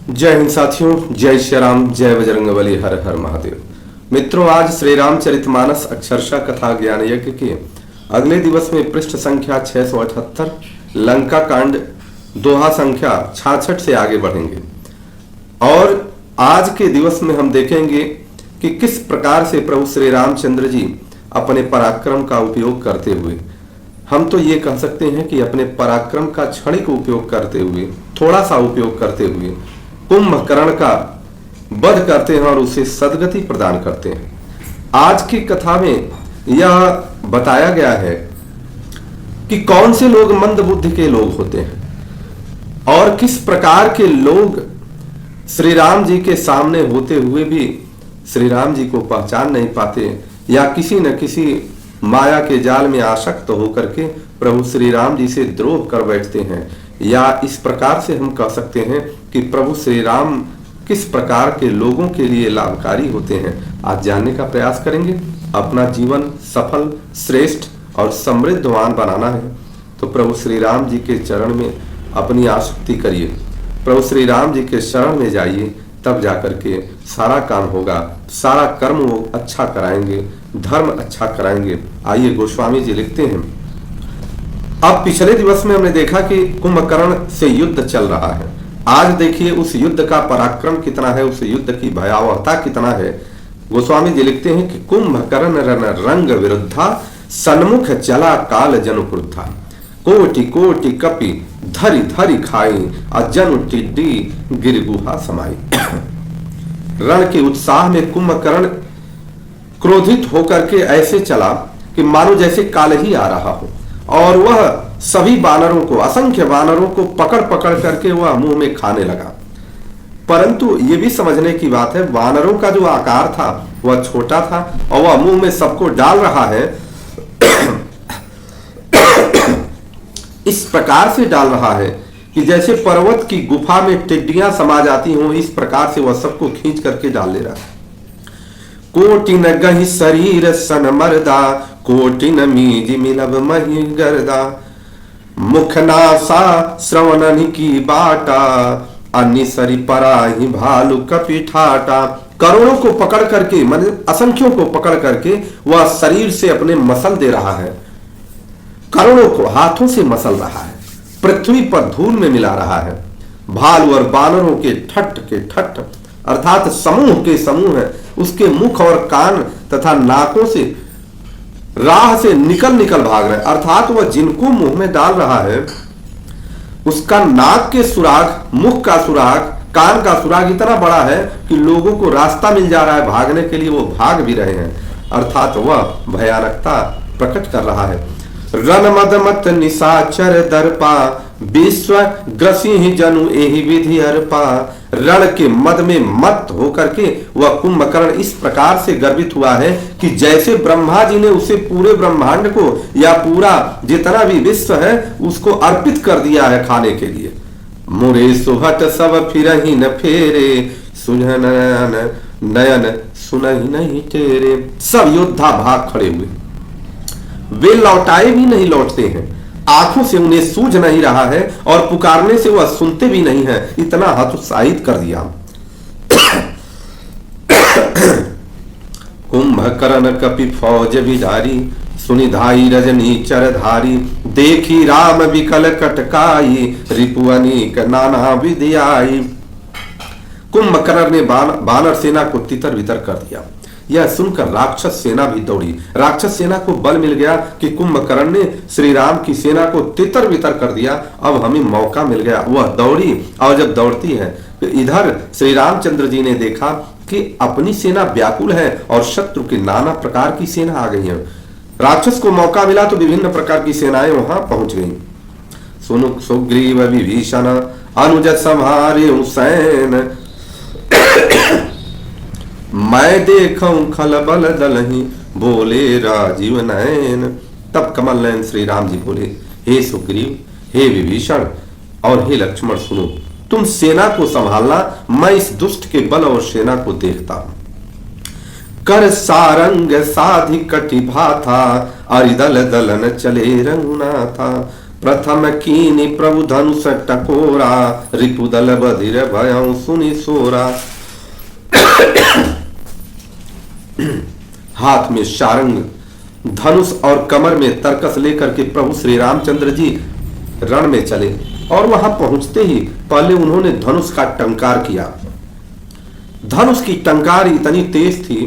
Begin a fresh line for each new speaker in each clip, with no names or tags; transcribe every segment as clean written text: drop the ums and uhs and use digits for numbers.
जय हिंद साथियों, जय श्री राम, जय बजरंगबली, हर हर महादेव। मित्रों, आज श्री रामचरितमानस अक्षरशः कथा ज्ञान यज्ञ के अगले दिवस में पृष्ठ संख्या 678 लंका कांड दोहा संख्या 66 से आगे बढ़ेंगे और आज के दिवस में हम देखेंगे कि किस प्रकार से प्रभु श्री रामचंद्र जी अपने पराक्रम का उपयोग करते हुए, हम तो ये कह सकते हैं कि अपने पराक्रम का क्षणिक उपयोग करते हुए, थोड़ा सा उपयोग करते हुए कुंभकर्ण का वध करते हैं और उसे सद्गति प्रदान करते हैं। आज की कथा में यह बताया गया है कि कौन से लोग मंद बुद्धि के लोग होते हैं और किस प्रकार के लोग श्री राम जी के सामने होते हुए भी श्री राम जी को पहचान नहीं पाते या किसी न किसी माया के जाल में आसक्त होकर के प्रभु श्री राम जी से द्रोह कर बैठते हैं। या इस प्रकार से हम कह सकते हैं कि प्रभु श्री राम किस प्रकार के लोगों के लिए लाभकारी होते हैं। आज जानने का प्रयास करेंगे। अपना जीवन सफल, श्रेष्ठ और समृद्धवान बनाना है तो प्रभु श्री राम जी के चरण में अपनी आसक्ति करिए, प्रभु श्री राम जी के शरण में जाइए, तब जाकर के सारा काम होगा, सारा कर्म वो अच्छा कराएंगे, धर्म अच्छा कराएंगे। आइए, गोस्वामी जी लिखते हैं, अब पिछले दिवस में हमने देखा कि कुंभकर्ण से युद्ध चल रहा है। आज देखिए उस युद्ध का पराक्रम कितना है, उस युद्ध की भयावहता कितना है। गोस्वामी जी लिखते हैं कि कुंभकर्ण रण रंग विरुद्धा, सन्मुख चला काल जनु क्रुद्धा, कोटि कोटि कपि धरि धरि खाई, अजनु टिड्डी गिर गुहा समाई। रण के उत्साह में कुंभकर्ण क्रोधित होकर के ऐसे चला कि मानो जैसे काल ही आ रहा हो और वह सभी बानरों को, असंख्य बानरों को पकड़ पकड़ करके वह मुंह में खाने लगा। परंतु यह भी समझने की बात है, बानरों का जो आकार था वह छोटा था और वह मुंह में सबको डाल रहा है इस प्रकार से डाल रहा है कि जैसे पर्वत की गुफा में टिड्डियां समा जाती हों, इस प्रकार से वह सबको खींच करके डाल ले रहा है। कोटि न गहि शरीर सन मरदा, कोटि न मीज मिलब मही गर्दा, मुख नासा श्रवणनि की बाटा, अन्य सरी पराही भालू कपि ठाटा। करोड़ों को पकड़ करके, मतलब असंख्यों को पकड़ करके वह शरीर से अपने मसल दे रहा है, करोड़ों को हाथों से मसल रहा है, पृथ्वी पर धूल में मिला रहा है। भालू और बानरों के ठट अर्थात समूह के समूह है, उसके मुख और कान तथा नाकों से राह से निकल भाग रहे, अर्थात वह जिनको मुंह में डाल रहा है उसका नाक के सुराग, मुख का सुराग, कान का सुराग इतना बड़ा है कि लोगों को रास्ता मिल जा रहा है भागने के लिए, वो भाग भी रहे हैं, अर्थात वह भयानकता प्रकट कर रहा है। रण मद मत निशाचर दर्पा, विश्व ग्रसी ही जनु एहि विधि अर्पा। रण के मद में मत होकर के वह कुंभकर्ण इस प्रकार से गर्वित हुआ है कि जैसे ब्रह्मा जी ने उसे पूरे ब्रह्मांड को या पूरा जितना भी विश्व है उसको अर्पित कर दिया है खाने के लिए। मुरे सुहट सब फिरहि न फेरे, सुनन नयन सुनहि नहीं तेरे। सब योद्धा भाग खड़े हुए, वे लौटाए भी नहीं लौटते हैं, आंखों से उन्हें सूझ नहीं रहा है और पुकारने से वह सुनते भी नहीं है, इतना हतोत्साहित कर दिया। कुंभकर्ण कपि फौज विधारी, सुनिधाई रजनी चरधारी, देखी राम विकल कटकाई, रिपुअनीक नाना विधियाई। कुंभकर्ण ने बानर सेना को तितर बितर कर दिया। यह सुनकर राक्षस सेना भी दौड़ी। राक्षस सेना को बल मिल गया कि कुंभकर्ण ने श्री राम की सेना को तितर बितर कर दिया, अब हमें मौका मिल गया। वह दौड़ी और जब दौड़ती है तो इधर श्री रामचंद्र जी ने देखा कि अपनी सेना व्याकुल है और शत्रु की नाना प्रकार की सेना आ गई है। राक्षस को मौका मिला तो विभिन्न प्रकार की सेनाएं वहां पहुंच गई। सुनु सुग्रीव विभीषण अनुज संहारे सैन, मैं देखूं खलबल दलहि, बोले राजीव नयन। तब कमल नयन श्री राम जी बोले, हे सुग्रीव, हे विभीषण और हे लक्ष्मण, सुनो, तुम सेना को संभालना, मैं इस दुष्ट के बल और सेना को देखता हूं। कर सारंग साधि कटि भाथा, अरिदल दलन चले रंगनाथा, प्रथम कीनि प्रभु धनुष टकोरा, रिपुदल बधिर भयं सुनि सोरा। हाथ में शारंग, धनुष और कमर में तरकस लेकर के प्रभु श्री रामचंद्र जी रण में चले और वहां पहुंचते ही पहले उन्होंने धनुष का टंकार किया। धनुष की टंकार इतनी तेज थी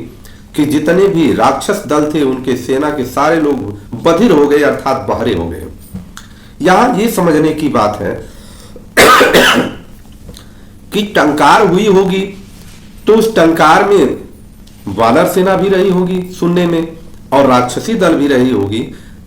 कि जितने भी राक्षस दल थे उनके सेना के सारे लोग बधिर हो गए, अर्थात बहरे हो गए। यहां ये समझने की बात है कि टंकार हुई होगी तो उस टंकार में वानर सेना भी रही होगी सुनने में, और राक्षसी दल भी रही होगी,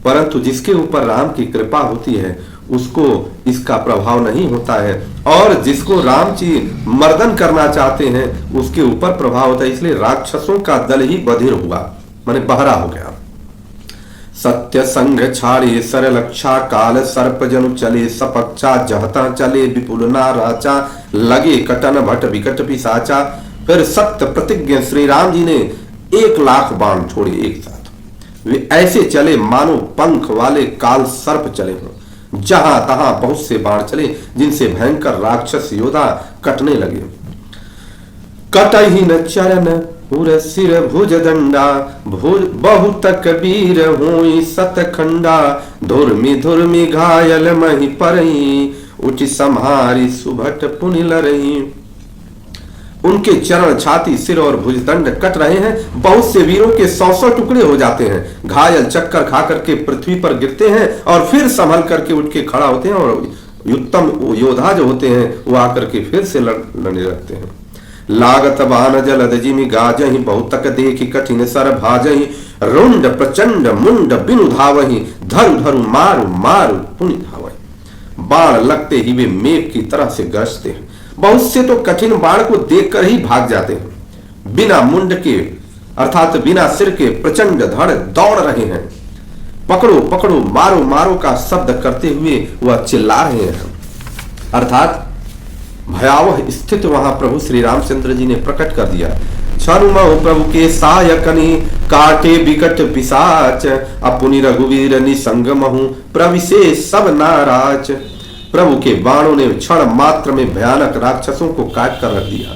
परंतु जिसके ऊपर राम की कृपा होती है उसको इसका प्रभाव नहीं होता है, और जिसको राम जी मर्दन करना चाहते हैं उसके ऊपर प्रभाव होता है। इसलिए राक्षसों का दल ही बधिर हुआ, माने बहरा हो गया। सत्य संग छाड़े सरलक्षा, काल सर्प जनु चले सपक्षा, जहता चले विपुल नाराचा, लगे कटन भट विकट पिसाचा। फिर सत्य प्रतिज्ञ श्री राम जी ने 1,00,000 बाण छोड़े एक साथ। वे ऐसे चले मानो पंख वाले काल सर्प चले हों। जहां तहां बहुत से बाण चले जिनसे भयंकर राक्षस योद्धा कटने लगे। कटहि न चरण उर सिर भुज दंडा, भुज बहुत कबीर होई सतखंडा, धुर्मि घायल मही परई, उचि सम्हारी सुभट पुनि लरई। उनके चरण, छाती, सिर और भुजदंड कट रहे हैं। बहुत से वीरों के 100 टुकड़े हो जाते हैं, घायल चक्कर खा करके पृथ्वी पर गिरते हैं और फिर संभल करके उठ के खड़ा होते हैं, और उत्तम योद्धा जो होते हैं वो आकर के फिर से लड़ने लगते हैं। लागत बान जलद जिमि गाजहि, बहुतक देखि कठिन सर भाजहि, रुंड प्रचंड मुंड बिनु धावहि, धरु धरु मारु मारु पुनि धावहि। बाण लगते ही वे मेघ की तरह से गरजते हैं। बहुत से तो कठिन बाण को देखकर ही भाग जाते हैं। बिना मुंड के अर्थात बिना सिर के प्रचंड धड़ दौड़ रहे हैं। पकड़ो पकड़ो मारो मारो का शब्द करते हुए वह चिल्ला रहे हैं। अर्थात भयावह स्थिति वहां प्रभु श्री रामचंद्र जी ने प्रकट कर दिया। छनुमहु प्रभु के सायकनि, काटे विकट पिशाच, अपुनि रघुवीर निसंग महु, प्रविशे सब नाराज। प्रभु के बाणों ने क्षण मात्र में भयानक राक्षसों को काट कर रख दिया।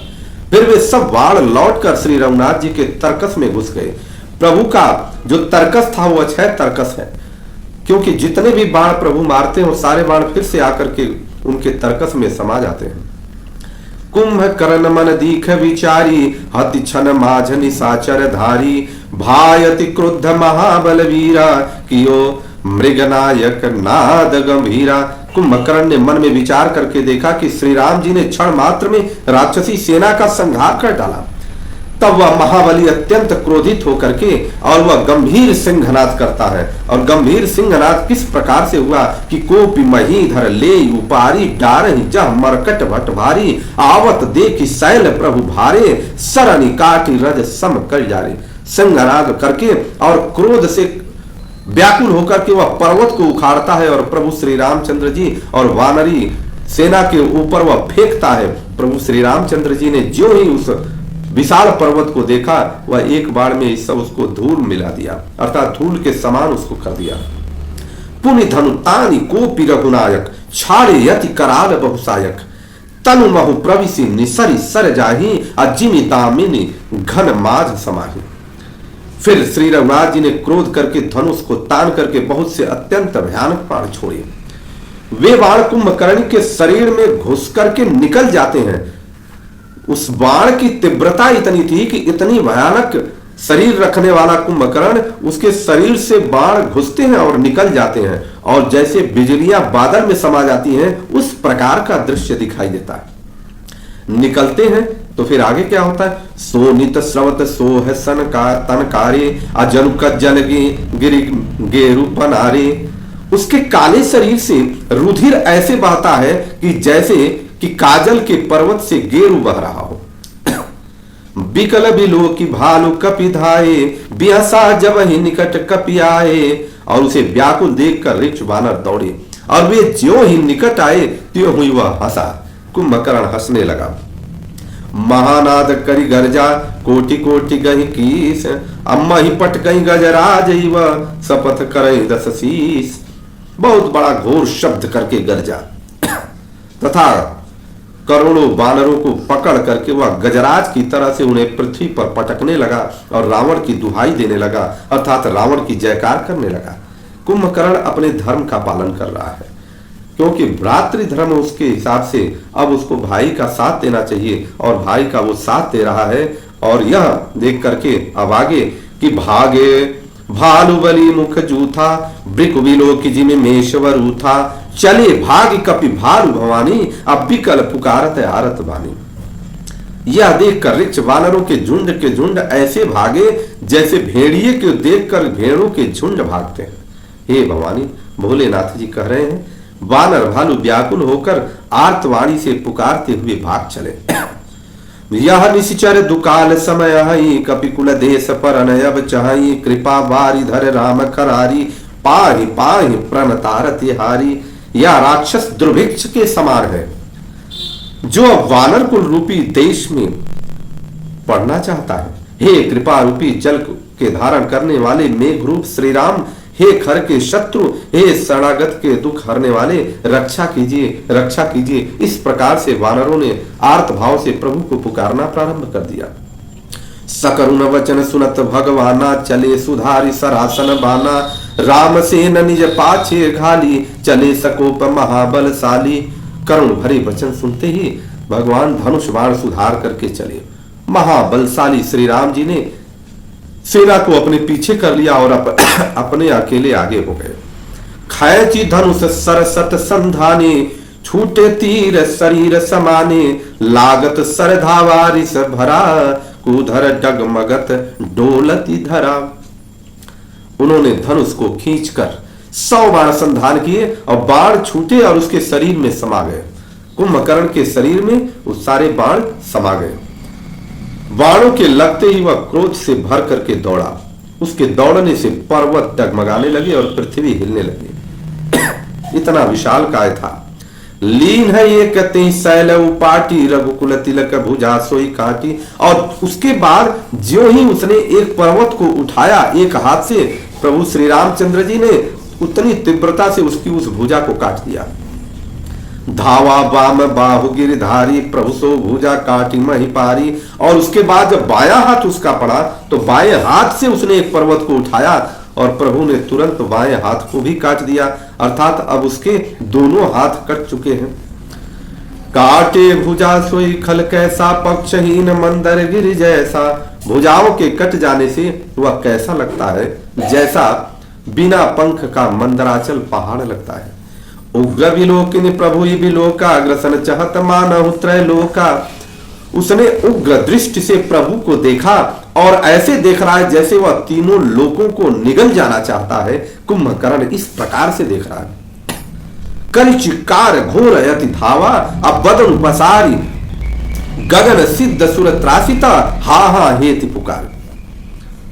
फिर वे सब बाण लौटकर श्री रघुनाथ जी के तरकस में घुस गए। प्रभु का जो तरकस था वो अक्षय तरकस है, क्योंकि जितने भी बाण प्रभु मारते हैं वो सारे बाण फिर से आकर के उनके तरकस में समा जाते हैं। कुंभकर्ण मन दीख विचारी, हति छन माझ निशाचर धारी, भायति क्रुद्ध महाबल वीरा, कियो मृगनायक नाद गंभीरा। कुंभकर्ण ने मन में विचार करके देखा कि श्री राम जी ने क्षण मात्र में राक्षसी सेना का संहार कर डाला। तब वह महाबली अत्यंत क्रोधित होकर के और वह गंभीर सिंहनाद करता है। और गंभीर सिंहनाद किस प्रकार से हुआ कि कोपि महीधर ले उपारी, डारहि जह मरकट भट भारी, आवत देखि शैल प्रभु भारे, सरनि काटि रज सम कर जारे। सिंहनाद करके और क्रोध से व्याकुल होकर के वह पर्वत को उखाड़ता है और प्रभु श्री रामचंद्र जी और वानरी सेना के ऊपर वह फेंकता है। प्रभु श्री रामचंद्र जी ने जो ही उस विशाल पर्वत को देखा वह एक बार में सब उसको धूल मिला दिया, अर्थात धूल के समान उसको कर दिया। पुनि धनु तानि कोपि रघुनायक, छाड़े यति कराल बहुसायक, तनु महु प्रविशि निसरि सर जाहि, अजिमि दामिनी घन माझ समाहि। फिर श्री रघुनाथ जी ने क्रोध करके धनुष को तान करके बहुत से अत्यंत भयानक बाण छोड़े। वे बाण कुंभकर्ण के शरीर में घुस करके निकल जाते हैं। उस बाण की तीव्रता इतनी थी कि इतनी भयानक शरीर रखने वाला कुंभकर्ण, उसके शरीर से बाण घुसते हैं और निकल जाते हैं, और जैसे बिजलियां बादल में समा जाती हैं उस प्रकार का दृश्य दिखाई देता है। निकलते हैं तो फिर आगे क्या होता है? सोनित स्रवत सोह सन का तनकारे, अजनु कज्जन गिरि गेरु पनारे। उसके काले शरीर से रुधिर ऐसे बहता है कि जैसे कि काजल के पर्वत से गेरू बह रहा हो। बिकल बिलो की भालू कपि धाये, बिहसा जब ही निकट कपि आए। और उसे व्याकुल देखकर ऋक्ष वानर दौड़े, और वे ज्यों ही निकट आए त्यों हुई वह हंसा। कुंभकर्ण हंसने लगा। महानाद करी गर्जा, कोटि कोटि गही कीस, अम्मा ही पट गई गजराज, शपथ करई 10 शीस। बहुत बड़ा घोर शब्द करके गरजा तथा करोड़ों वानरों को पकड़ करके वह गजराज की तरह से उन्हें पृथ्वी पर पटकने लगा और रावण की दुहाई देने लगा, अर्थात रावण की जयकार करने लगा। कुंभकर्ण अपने धर्म का पालन कर रहा है, क्योंकि भ्रातृ धर्म उसके हिसाब से अब उसको भाई का साथ देना चाहिए और भाई का वो साथ दे रहा है। और यह देख करके अब आगे कि भागे भालु बलि मुख जूथा ब्रिक विलोक जिम मेशवर उथा चले भाग कपि भालु भवानी अब विकल पुकारत आरत बानी। यह देखकर ऋक्ष वानरों के झुंड ऐसे भागे जैसे भेड़िए को देखकर भेड़ों के झुंड भागते हैं। हे भवानी, भोलेनाथ जी कह रहे हैं, वानर भालू व्याकुल होकर आर्तवाणी से पुकारते हुए भाग चले। यह निश्चर दुकाल समय हई कपिकुल देश पर अनयब चहई कृपा बारी धर राम खरारी पाहि पाहि प्रण तारत हारी। यह राक्षस दुर्भिक्ष के समान है जो वानर कुल रूपी देश में पड़ना चाहता है। हे कृपा रूपी जल के धारण करने वाले मेघ रूप श्री राम, हे खर के शत्रु, हे शरणागत के दुख हरने वाले, रक्षा कीजिए रक्षा कीजिए। इस प्रकार से वानरों ने आर्त भाव से प्रभु को पुकारना प्रारंभ कर दिया। सकरुण वचन सुनत भगवाना चले सुधारी सरासन बाना राम सेन निज पाछे घाली चले सकोप महाबलशाली। करुण भरे वचन सुनते ही भगवान धनुष बाण सुधार करके चले। महाबलशाली श्री राम जी ने सेना को अपने पीछे कर लिया और अपने अकेले आगे हो गए। खैची धनुष सरसत संधाने छूटे तीर शरीर समाने लागत सरधावारिस भरा कुधर डगमगत डोलती धरा। उन्होंने धनुष को खींचकर 100 बाण संधान किए और बाण छूटे और उसके शरीर में समा गए। कुंभकर्ण के शरीर में वो सारे बाण समा गए। बाणों के लगते ही वह क्रोध से भर करके दौड़ा। उसके दौड़ने से पर्वत डगमगाने लगे और पृथ्वी हिलने लगी। इतना विशाल काय था। लीन है ये कते शैल उपाटी रघुकुल तिलक भुजा सोई काटी। और उसके बाद ज्यों ही उसने एक पर्वत को उठाया एक हाथ से, प्रभु श्री रामचंद्र जी ने उतनी तीव्रता से उसकी उस भुजा को काट दिया। धावा वाम बाहु गिरधारी प्रभु सो भुजा काटी मही पारी। और उसके बाद जब बायां हाथ उसका पड़ा तो बाएं हाथ से उसने एक पर्वत को उठाया और प्रभु ने तुरंत बाएं हाथ को भी काट दिया, अर्थात अब उसके दोनों हाथ कट चुके हैं। काटे भुजा सोई खल कैसा पक्षहीन मंदर गिर जैसा। भुजाओं के कट जाने से वह कैसा लगता है, जैसा बिना पंख का मंदराचल पहाड़ लगता है। उग्र विलोकिनी प्रभु विलोका अग्रसन चहत मानहु त्रैलोका। उसने उग्र दृष्टि से प्रभु को देखा और ऐसे देख रहा है जैसे वह तीनों लोकों को निगल जाना चाहता है। कुंभकर्ण इस प्रकार से देख रहा है। कल चिक्कार घोर यति धावा अब बदन पसारी गगन सिद्ध सुर त्रासिता हा हा हेति पुकार।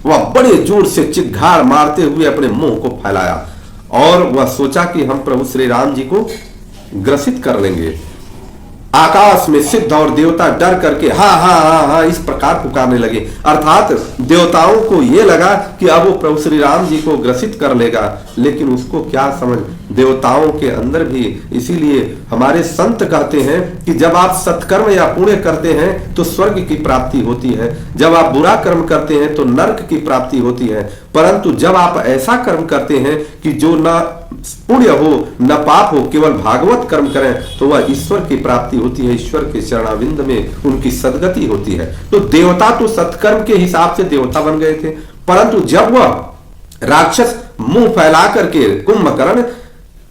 वह बड़े जोर से चिघाड़ मारते हुए अपने मुंह को फैलाया और वह सोचा कि हम प्रभु श्री राम जी को ग्रसित कर लेंगे। आकाश में सिद्ध और देवता डर करके हा हा हा हा इस प्रकार पुकारने लगे, अर्थात देवताओं को यह लगा कि अब वो प्रभु श्री राम जी को ग्रसित कर लेगा। लेकिन उसको क्या समझ, देवताओं के अंदर भी, इसीलिए हमारे संत कहते हैं कि जब आप सत्कर्म या पुण्य करते हैं तो स्वर्ग की प्राप्ति होती है, जब आप बुरा कर्म करते हैं तो नरक की प्राप्ति होती है। परंतु जब आप ऐसा कर्म करते हैं कि जो न पुण्य हो न पाप हो, केवल भागवत कर्म करें, तो वह ईश्वर की प्राप्ति होती है। ईश्वर के चरणाविंद में उनकी सदगति होती है। तो देवता तो सत्कर्म के हिसाब से देवता बन गए थे, परंतु जब वह राक्षस मुंह फैला करके कुंभकर्ण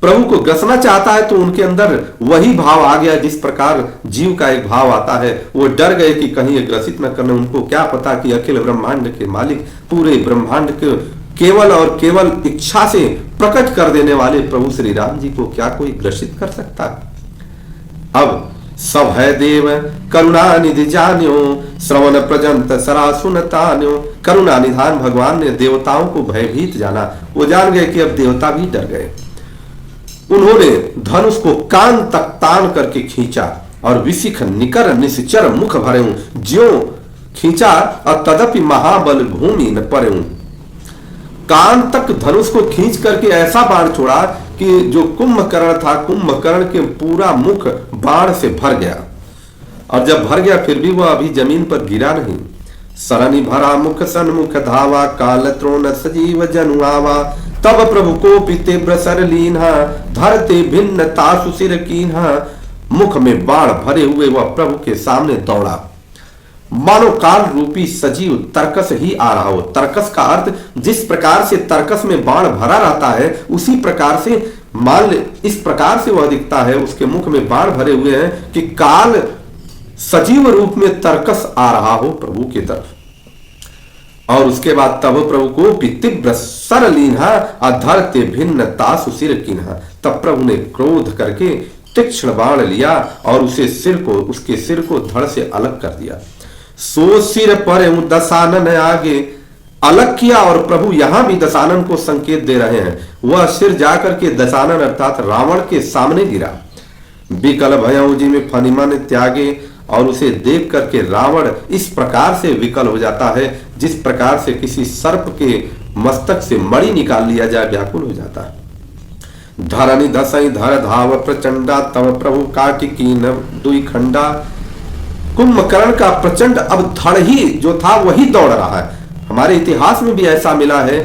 प्रभु को ग्रसना चाहता है तो उनके अंदर वही भाव आ गया जिस प्रकार जीव का एक भाव आता है। वो डर गए कि कहीं ग्रसित न करने। उनको क्या पता कि अखिल ब्रह्मांड के मालिक, पूरे ब्रह्मांड के केवल और केवल इच्छा से प्रकट कर देने वाले प्रभु श्री राम जी को क्या कोई ग्रसित कर सकता है। अब सब है देव करुणा निधि जान्यो श्रवण प्रजंत सरा सुनतान्यो। करुणा निधान भगवान ने देवताओं को भयभीत जाना। वो जान गए कि अब देवता भी डर गए। उन्होंने धनुष को कान तक तान करके खींचा और विशिख निकर निश्चर मुख भरे ज्यो खींचा और तदपि महाबल भूमि न परे। कान तक धनुष को खींच करके ऐसा बाण छोड़ा कि जो कुंभकर्ण था, कुंभकर्ण के पूरा मुख बाण से भर गया। और जब भर गया फिर भी वह अभी जमीन पर गिरा नहीं। सरनि भरा मुख सन्मुख धावा, काल त्रोण सजीव जनु आवा। तब प्रभु को तीव्र सर लीन्हा, धरते भिन्न तासु सिर कीन्हा। मुख में बाण भरे हुए वह प्रभु के सामने दौड़ा, मानो काल रूपी सजीव तर्कस ही आ रहा हो। तर्कस का अर्थ जिस प्रकार से तर्कस में बाण भरा रहता है उसी प्रकार से मान ले, इस प्रकार से वह दिखता है। उसके मुख में बाण भरे हुए हैं कि काल सजीव रूप में तर्कस आ रहा हो प्रभु की तरफ। और उसके बाद तब प्रभु को तीव्र सर लीन्हा, अधरते भिन्न तासु सिर कीन्हा। तब प्रभु ने क्रोध करके तीक्ष्ण बाण लिया और उसके सिर को धड़ से अलग कर दिया। सो सिर पर दशानन आगे, अलग किया। और प्रभु यहां भी दशानन को संकेत दे रहे हैं। वह सिर जाकर के दशानन अर्थात रावण के सामने गिरा। विकल भयउ जी में फनिमन त्यागे, और उसे देख करके रावण इस प्रकार से विकल हो जाता है जिस प्रकार से किसी सर्प के मस्तक से मणि निकाल लिया जाए, व्याकुल हो जाता है। धरनि धसई धर धाव प्रचंडा, तब प्रभु काटि कीन दुई खंडा। कुंभकर्ण का प्रचंड अब धड़ ही जो था वही दौड़ रहा है। हमारे इतिहास में भी ऐसा मिला है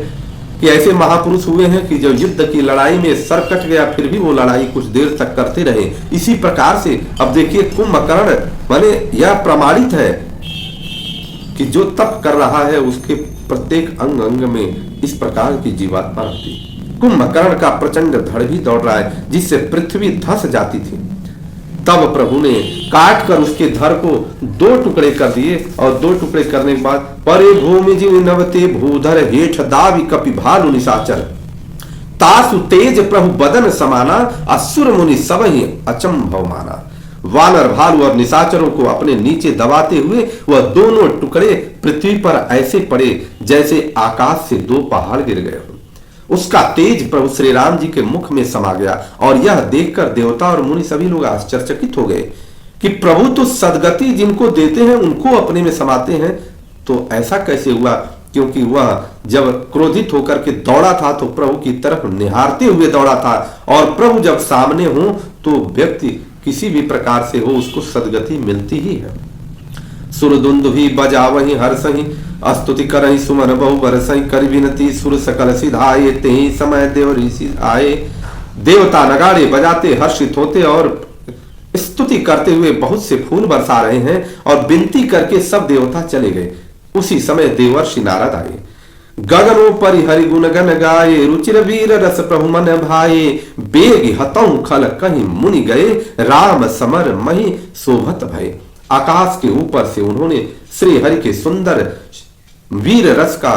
कि ऐसे महापुरुष हुए हैं कि जो युद्ध की लड़ाई में सर कट गया फिर भी वो लड़ाई कुछ देर तक करते रहे। इसी प्रकार से अब देखिए कुंभकर्ण माने यह प्रमाणित है कि जो तप कर रहा है उसके प्रत्येक अंग अंग में इस प्रकार की जीवात्मा रहती है। कुंभकर्ण का प्रचंड धड़ भी दौड़ रहा है जिससे पृथ्वी धंस जाती थी। तब प्रभु ने काट कर उसके धड़ को 2 टुकड़े कर दिए और 2 टुकड़े करने के बाद परे भूमि जीव नवते भूधर हेठ दावी कपि भालु निशाचर, तासु तेज प्रभु बदन समाना, असुर मुनि सब ही अचंभव माना। वानर भालू और निशाचरों को अपने नीचे दबाते हुए वह दोनों टुकड़े पृथ्वी पर ऐसे पड़े जैसे आकाश से 2 पहाड़ गिर गए हो। उसका तेज प्रभु श्री राम जी के मुख में समा गया। और यह देखकर देवता और मुनि सभी लोग आश्चर्यचकित हो गए कि प्रभु तो सदगति जिनको देते हैं उनको अपने में समाते हैं, तो ऐसा कैसे हुआ? क्योंकि वह जब क्रोधित होकर के दौड़ा था तो प्रभु की तरफ निहारते हुए दौड़ा था। और प्रभु जब सामने हो तो व्यक्ति किसी भी प्रकार से हो उसको सदगति मिलती ही है। सुरदुंदुभि बजावहि हर्षहि, स्तुति करहि सुमन बहु बरसहि, कर विनती सुर सकल सिधाए, तेहि समय देव ऋषि आए। देवता नगाड़े बजाते हर्षित होते और स्तुति करते हुए बहुत से फूल बरसा रहे हैं और विनती करके सब देवता चले गए। उसी समय देवर्षि नारद आए। गगनो परि हरि गुण गन गाये, रुचिर वीर रस प्रभु मन भाये। बेग हतौ खल कहीं मुनि गए, राम समर मही शोभत भय। आकाश के ऊपर से उन्होंने श्री हरि के सुंदर वीर रस का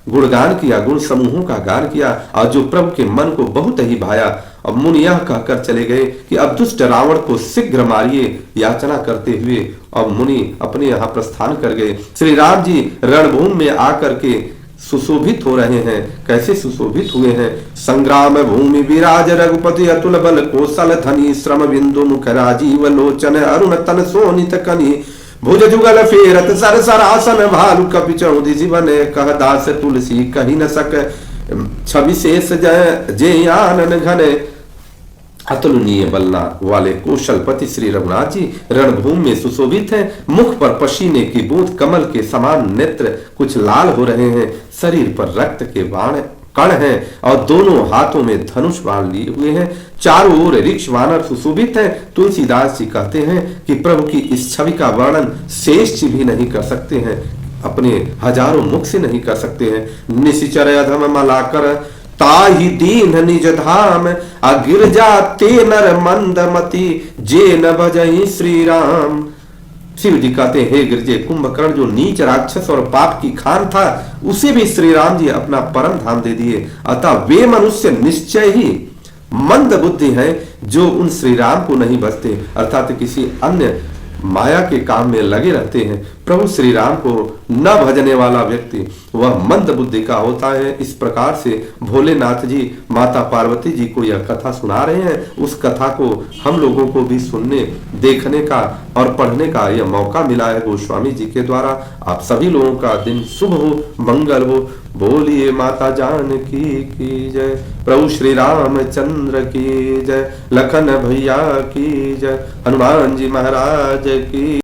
गुणगान किया, गुण समूहों का गान किया और जो प्रभु के मन को बहुत ही भाया। अब मुनि यह कहकर चले गए कि अब दुष्ट रावण को शीघ्र मारिए, याचना करते हुए अब मुनि अपने यहाँ प्रस्थान कर गए। श्री राम जी रणभूमि में आकर के सुशोभित हो रहे हैं। कैसे सुशोभित हुए हैं? संग्राम भूमि विराज रघुपति, अतुल बल कौशल धनी, श्रम बिंदु मुख राजीव लोचन, अरुण तन सोनित कनी। भुज जुगल फेरत सर सरासन, भालु कपि चौधि जीवन, कह दास तुलसी कही न सक, छवि शेष जय आनन घन। अतुलनीय बलना वाले कौशलपति श्री रघुनाथ जी रणभूमि में सुशोभित हैं। मुख पर पसीने की बूंद कमल के समान, नेत्र कुछ लाल हो रहे हैं, शरीर पर रक्त के बाण कण हैं और दोनों हाथों में धनुष बाण लिए हुए हैं। चारों ओर ऋक्ष वानर सुशोभित हैं। तुलसीदास जी कहते हैं कि प्रभु की इस छवि का वर्णन शेष जी भी नहीं कर सकते हैं, अपने हजारों मुख से नहीं कर सकते हैं। निशिचर अधम मलाकर, ताहि दीन निज धाम, अगिर जाते नर मंदमति, जे न भजहि श्री राम। शिव जी कहते हैं, हे गिरजे, कुंभकर्ण जो नीच राक्षस और पाप की खान था उसे भी श्री राम जी अपना परम धाम दे दिए। अतः वे मनुष्य निश्चय ही मंद बुद्धि हैं जो उन श्री राम को नहीं भजते, अर्थात किसी अन्य माया के काम में लगे रहते हैं। प्रभु श्री राम को न भजने वाला व्यक्ति वह मंद बुद्धि का होता है। इस प्रकार से भोलेनाथ जी माता पार्वती जी को यह कथा सुना रहे हैं। उस कथा को हम लोगों को भी सुनने, देखने का और पढ़ने का यह मौका मिला है गोस्वामी जी के द्वारा। आप सभी लोगों का दिन शुभ हो, मंगल हो। बोलिए माता जानकी की जय, प्रभु श्री रामचंद्र की जय, लखन भैया की जय, हनुमान जी महाराज की